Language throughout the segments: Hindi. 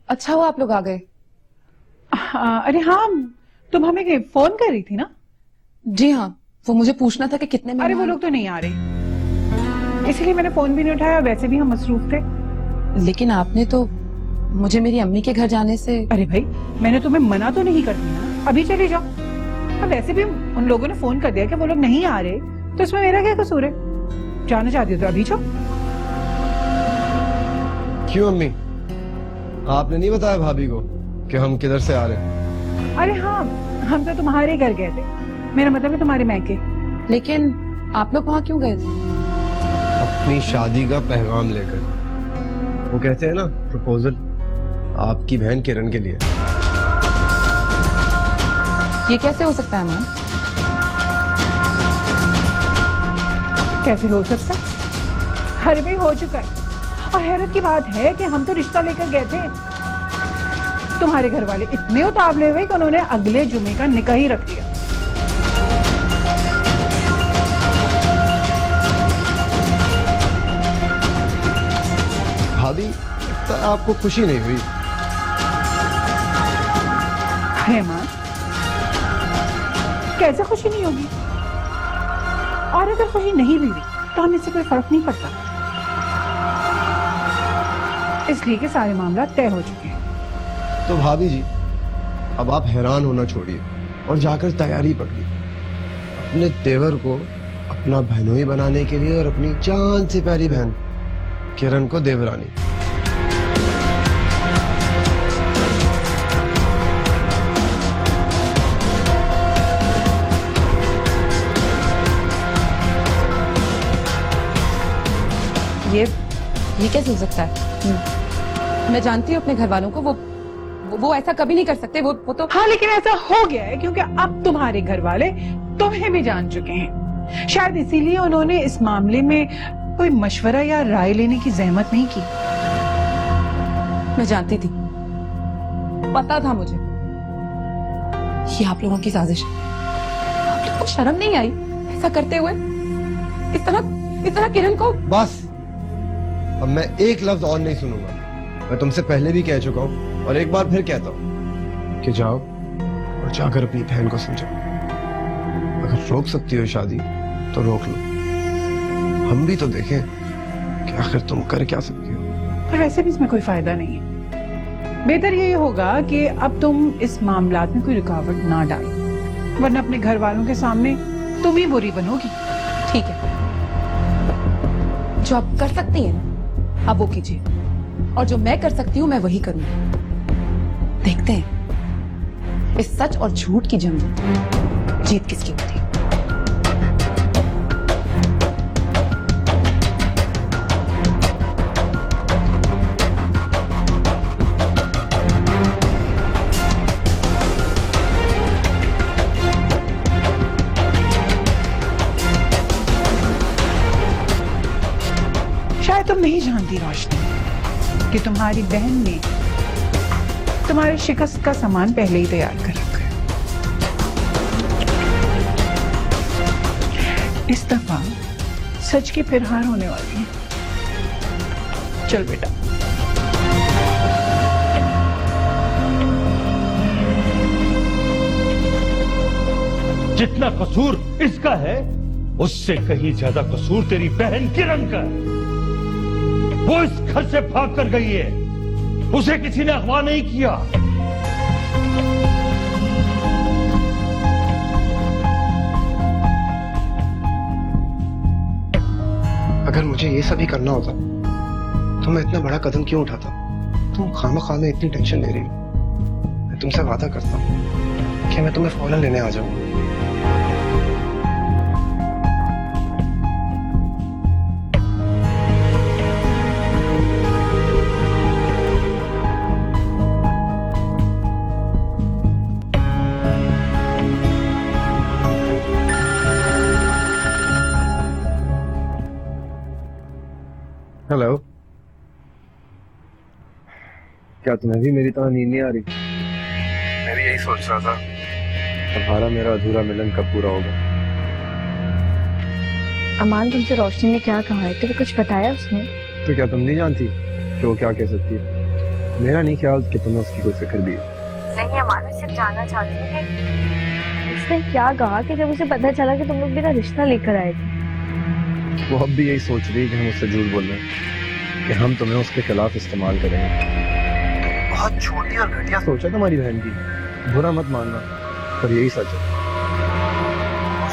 अच्छा हुआ आप लोग आ गए। अरे हाँ, तुम हमें फोन कर रही थी ना? जी हाँ, वो मुझे पूछना था कि कितने अरे वो मेहमान। लोग तो नहीं आ रहे, इसलिए मैंने फोन भी नहीं उठाया। वैसे भी हम मसरूफ थे। लेकिन आपने तो मुझे मेरी अम्मी के घर जाने से। अरे भाई, मैंने तुम्हें मना तो नहीं कर दिया, अभी चली जाओ। और वैसे भी उन लोगों ने फोन कर दिया कि वो लोग नहीं आ रहे, तो इसमें मेरा क्या कसूर है? जाना चाहती हो तो अभी जाओ। क्यों अम्मी, आपने नहीं बताया भाभी को कि हम किधर से आ रहे हैं? अरे हाँ, हम तो तुम्हारे घर गए थे, मेरा मतलब है तुम्हारे मैके। लेकिन आप लोग वहां क्यों गए थे? अपनी शादी का पैगाम लेकर। वो कहते हैं ना, प्रपोजल आपकी बहन किरण के लिए। ये कैसे हो सकता है मैम? कैसे हो सकता? हर भी हो चुका है। और हैरत की बात है कि हम तो रिश्ता लेकर गए थे, तुम्हारे घर वाले इतने उतावले हुए कि उन्होंने अगले जुमे का निकाह ही रख दिया। भाभी, तो आपको खुशी नहीं हुई? अरे माँ, कैसे खुशी नहीं होगी? और अगर खुशी नहीं भी हुई तो हमें इससे कोई फर्क नहीं पड़ता, इसलिए कि सारे मामला तय हो चुके हैं। तो भाभी जी, अब आप हैरान होना छोड़िए और जाकर तैयारी पकड़िए अपने तेवर को अपना बहनोई बनाने के लिए और अपनी जान से प्यारी बहन किरण को देवरानी। ये कैसे हो सकता है? मैं जानती हूँ अपने घर वालों को, वो ऐसा कभी नहीं कर सकते। वो तो हाँ, लेकिन ऐसा हो गया है क्योंकि अब तुम्हारे घर वाले तुम्हें भी जान चुके हैं। शायद इसीलिए उन्होंने इस मामले में कोई मशवरा या राय लेने की जहमत नहीं की। मैं जानती थी, पता था मुझे, ये आप लोगों की साजिश है। आप लोगों को शर्म नहीं आई ऐसा करते हुए? इस तरह किरण को। बस, अब मैं एक लफ्ज और नहीं सुनूंगा। मैं तुमसे पहले भी कह चुका हूं और एक बार फिर कहता हूं कि जाओ और जाकर अपनी बहन को समझाओ। अगर रोक सकती हो शादी तो रोक लो, हम भी तो देखें कि आखिर तुम कर क्या सकती हो। पर वैसे भी इसमें कोई फायदा नहीं है। बेहतर यही होगा कि अब तुम इस मामलात में कोई रुकावट ना डालो, वरना अपने घर वालों के सामने तुम ही बुरी बनोगी। ठीक है, जो आप कर सकती हैं ना, आप वो कीजिए, और जो मैं कर सकती हूँ मैं वही करूंगी। देखते हैं इस सच और झूठ की जंग में जीत किसकी होती है। शायद तुम नहीं जानती रोशनी कि तुम्हारी बहन ने तुम्हारे शिकस्त का सामान पहले ही तैयार कर रखा है। इस दफा सच की फिर हार होने वाली है। चल बेटा। जितना कसूर इसका है, उससे कहीं ज्यादा कसूर तेरी बहन किरण का है। वो इस घर से भाग कर गई है, उसे किसी ने अगवा नहीं किया। अगर मुझे ये सब ही करना होता तो मैं इतना बड़ा कदम क्यों उठाता? तुम खामखा में इतनी टेंशन ले रही हो। मैं तुमसे वादा करता हूँ कि मैं तुम्हें फौरन लेने आ जाऊंगा। हेलो, क्या तुम्हें भी मेरी तरह नींद नहीं आ रही? मैं भी यही सोच रहा था, तुम्हारा मेरा अधूरा मिलन कब पूरा होगा। अमान, तुमसे रोशनी ने क्या कहा है? तुम्हें कुछ बताया उसने? तो क्या तुम नहीं जानती कि वो क्या कह सकती है? मेरा नहीं ख्याल कि तुम्हें उसकी कोई फिक्र भी है। नहीं अमान, मैं सिर्फ जानना चाहती हूँ कि उसने क्या कहा कि जब उसे पता चला कि तुम लोग मेरा रिश्ता लेकर आए थे। वो अब भी यही सोच रही है कि हम उससे झूठ बोल रहे हैं, कि हम तुम्हें उसके खिलाफ इस्तेमाल करेंगे। बहुत छोटी और घटिया सोच है तुम्हारी बहन की, बुरा मत मानना, पर यही सच है।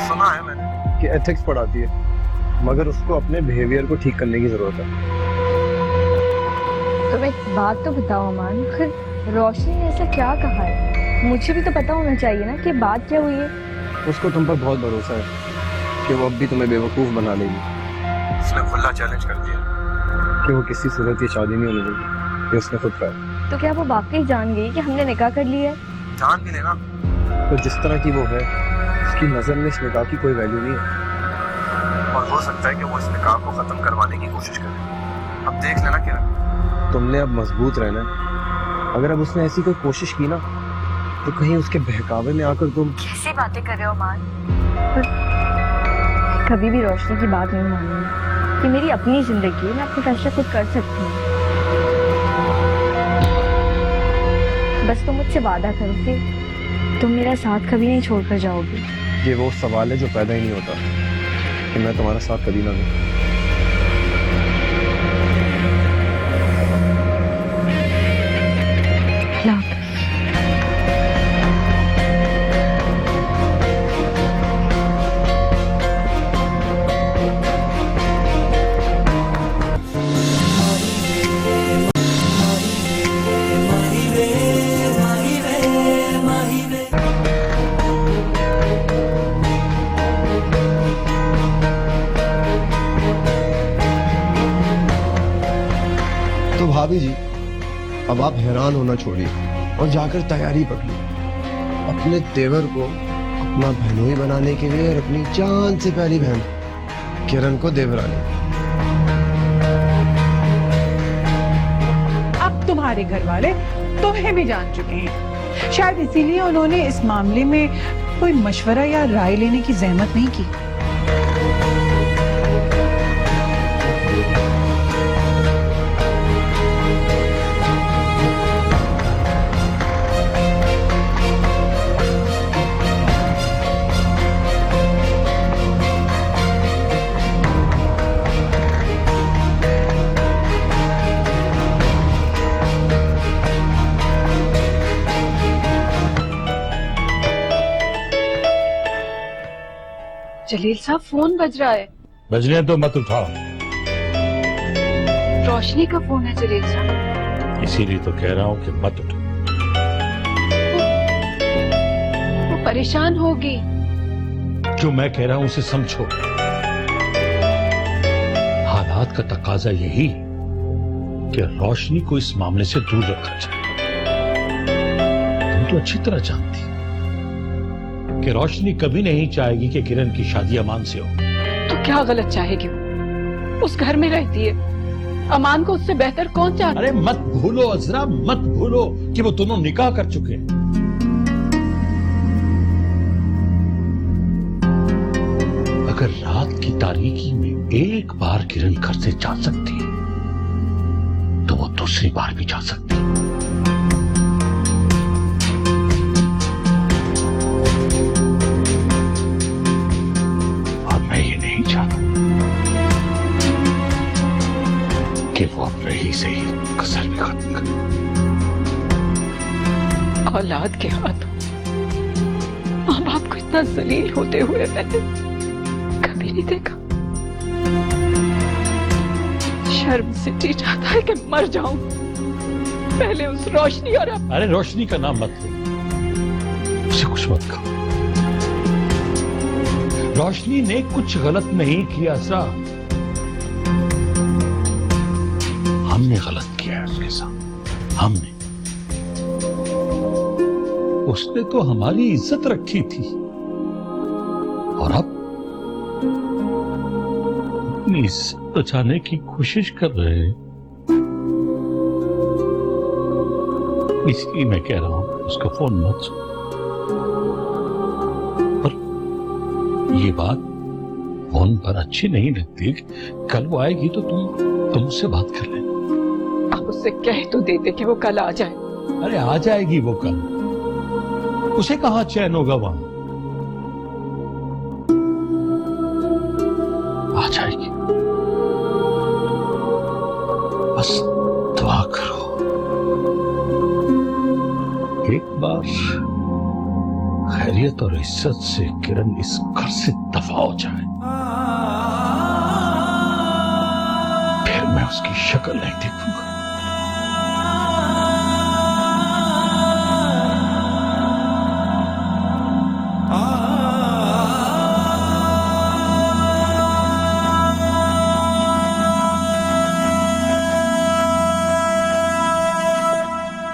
सुना है मैंने कि एथिक्स पढ़ाती है, मगर उसको अपने बिहेवियर को ठीक करने की जरूरत है। तुम एक बात तो बताओ अमान, फिर रोशनी ने ऐसा क्या कहा है? मुझे भी तो पता होना चाहिए ना कि बात क्या हुई है। उसको तुम पर बहुत भरोसा है कि वो अब भी तुम्हें बेवकूफ बना लेगी। उसने खुला चैलेंज कर दिया कि वो किसी सूरत ये शादी नहीं होने देगी, ये उसने खुद कहा। तो क्या वो वाकई जान गई कि हमने निकाह कर लिया है? जान भी लेना, तो जिस तरह की वो है उसकी नजर में इस निकाह की कोई वैल्यू नहीं है, और हो सकता है कि वो इस निकाह को खत्म करवाने की कोशिश करे। अब देख लेना किरण, तुमने अब मजबूत रहना है। अगर अब उसने ऐसी कोई कोशिश की ना, तो कहीं उसके बहकावे में आकर तुम कैसी बातें कर रहे हो अमान? कभी भी रोशनी की बात नहीं मानूंगी। ये मेरी अपनी जिंदगी है, मैं अपने फैसले खुद कर सकती हूँ। बस तुम मुझसे वादा करो कि तुम मेरा साथ कभी नहीं छोड़कर जाओगे। ये वो सवाल है जो पैदा ही नहीं होता कि मैं तुम्हारा साथ कभी ना दूं। तो भाभी जी, अब आप हैरान होना छोड़िए और जाकर तैयारी पकड़िए अपने तेवर को अपना बहनोई बनाने के लिए, और अपनी जान से प्यारी बहन किरण को देवरानी। अब तुम्हारे घर वाले तुम्हें भी जान चुके हैं, शायद इसीलिए उन्होंने इस मामले में कोई मशवरा या राय लेने की जहमत नहीं की। जलील साहब, फोन बज रहा है। बजने तो मत उठाओ, रोशनी का फोन है जलील साहब। इसीलिए तो कह रहा हूँ कि मत उठाओ। वो परेशान होगी। जो मैं कह रहा हूं उसे समझो। हालात का तकाजा यही कि रोशनी को इस मामले से दूर रखा जाए। तुम तो अच्छी तरह जानती कि रोशनी कभी नहीं चाहेगी कि किरण की शादी अमान से हो। तो क्या गलत चाहेगी वो? उस घर में रहती है, अमान को उससे बेहतर कौन चाहता? अरे मत भूलो अजरा, मत भूलो कि वो दोनों निकाह कर चुके हैं। अगर रात की तारीकी में एक बार किरण घर से जा सकती है, तो वो दूसरी बार भी जा सकती है। और मैं ये नहीं चाहता कि वो अपने ही से ही कसर भी खत्म करे। औलाद के हाथों माँ बाप को इतना जलील होते हुए मैंने कभी नहीं देखा। शर्म से जी चाहता है कि मर जाऊं, पहले उस रोशनी और अब। अरे रोशनी का नाम मत लो, उसे कुछ मत कहो। रोशनी ने कुछ गलत नहीं किया सा, हमने गलत किया है उसके साथ। हमने, उसने तो हमारी इज्जत रखी थी और अब अपनी इज्जत बचाने की कोशिश कर रहे हैं। इसलिए मैं कह रहा हूं उसका फोन मत सुन। पर ये बात फोन पर अच्छी नहीं लगती। कल वो आएगी तो तुम उससे बात कर लेना। अब उससे कह तो देते कि वो कल आ जाए। अरे आ जाएगी वो कल, उसे कहाँ चैन होगा वहां। आ जाएगी, बस दुआ करो एक बार खैरियत और इज्जत से किरण इस घर से दफा हो जाए, फिर मैं उसकी शक्ल नहीं देखूंगा।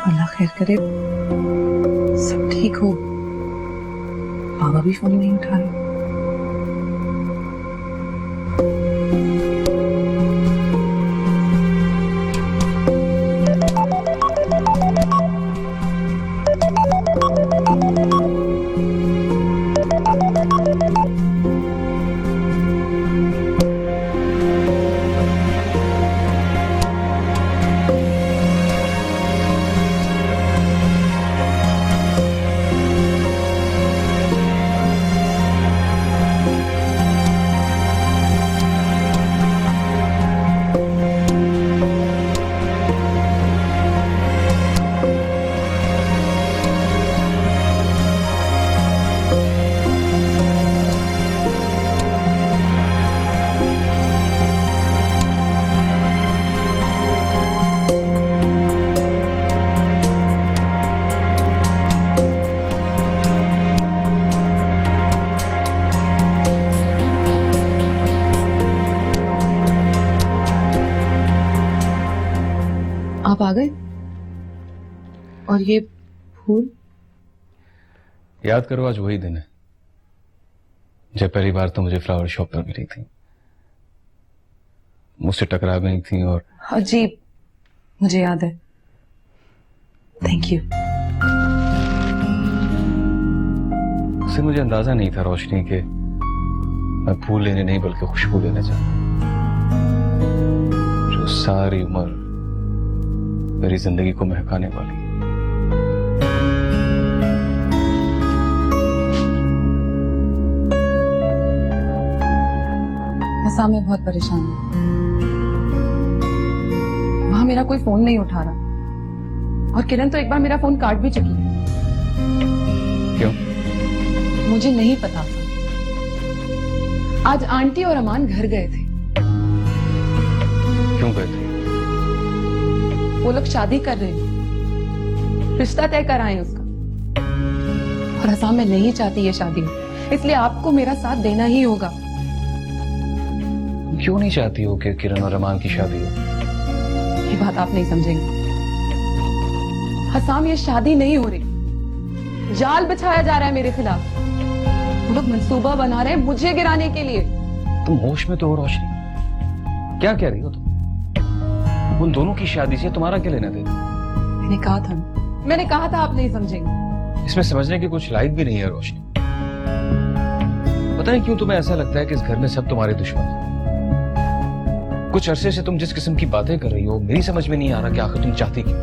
अल्लाह खैर करे, सब ठीक हो। बाबा भी फोन नहीं उठा रहे। आप आ गए? और ये फूल? याद करो, आज वही दिन है जब पहली बार तो मुझे फ्लावर शॉप पर मिली थी, मुझसे टकरा गई थी। और अजीब, मुझे याद है। Thank you. उससे मुझे अंदाजा नहीं था रोशनी के मैं फूल लेने नहीं बल्कि खुशबू लेने चाहता, जो सारी उम्र मेरी जिंदगी को महकाने वाली है। ऐसा मैं बहुत परेशान हूँ। वहां मेरा कोई फोन नहीं उठा रहा, और किरण तो एक बार मेरा फोन काट भी चुकी है। क्यों? मुझे नहीं पता था। आज आंटी और अमान घर गए थे। क्यों गए थे? वो लोग शादी कर रहे हैं, रिश्ता तय कराएं उसका। और हसाम मैं नहीं चाहती ये शादी, इसलिए आपको मेरा साथ देना ही होगा। क्यों नहीं चाहती हो कि किरण और अमान की शादी हो? ये बात आप नहीं समझेंगे। हसाम, ये शादी नहीं हो रही। जाल बिछाया जा रहा है मेरे खिलाफ। वो लोग मंसूबा बना रहे हैं मुझे गिराने के लिए। तुम होश में तो हो रोशनी? क्या कह रही हो तुम? उन दोनों की शादी से तुम्हारा क्या लेना देना? मैंने कहा था आप नहीं समझेंगे। इसमें समझने की कुछ लायक भी नहीं है रोशनी। पता नहीं क्यों तुम्हें ऐसा लगता है कि इस घर में सब तुम्हारे दुश्मन हैं। कुछ अरसे से तुम जिस किस्म की बातें कर रही हो, मेरी समझ में नहीं आ रहा कि आखिर तुम चाहती क्यों।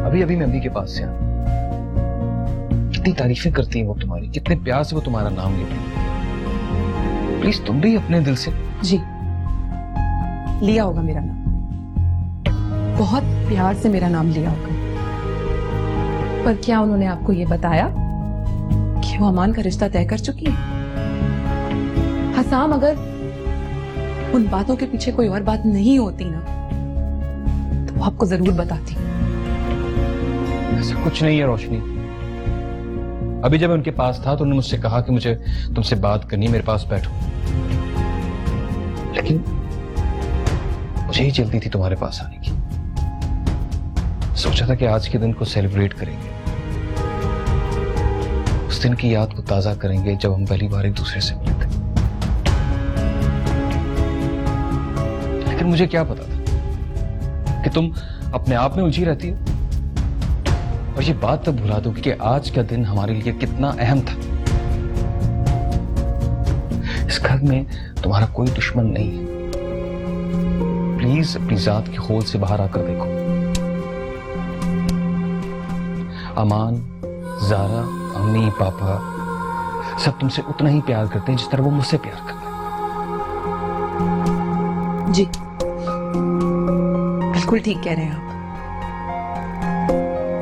अभी अभी मैं अम्मी के पास से आया, कितनी तारीफें करती है वो तुम्हारी, कितने प्यार से वो तुम्हारा नाम लेती है। प्लीज तुम भी अपने दिल से। जी, लिया होगा मेरा नाम, बहुत प्यार से मेरा नाम लिया होगा। पर क्या उन्होंने आपको ये बताया कि वो अमान का रिश्ता तय कर चुकी है? हसाम, अगर उन बातों के पीछे कोई और बात नहीं होती ना, तो वो आपको जरूर बताती। ऐसा कुछ नहीं है रोशनी। अभी जब मैं उनके पास था तो उन्होंने मुझसे कहा कि मुझे तुमसे बात करनी, मेरे पास बैठो। लेकिन मुझे ही जल्दी थी तुम्हारे पास आने की। सोचा था कि आज के दिन को सेलिब्रेट करेंगे, उस दिन की याद को ताजा करेंगे जब हम पहली बार एक दूसरे से मिले थे। लेकिन मुझे क्या पता था कि तुम अपने आप में उलझी रहती हो, और ये बात तब भुला दोगी कि आज का दिन हमारे लिए कितना अहम था। इस घर में तुम्हारा कोई दुश्मन नहीं है। प्लीज अपनी जात की खोज से बाहर आकर देखो। अमान, जारा, अम्मी, पापा सब तुमसे उतना ही प्यार करते हैं जिस तरह वो मुझसे प्यार करते हैं। जी बिल्कुल ठीक कह रहे हैं आप।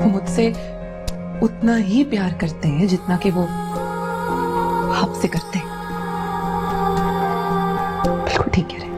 वो मुझसे उतना ही प्यार करते हैं जितना कि वो आपसे करते हैं। बिल्कुल ठीक कह रहे हैं।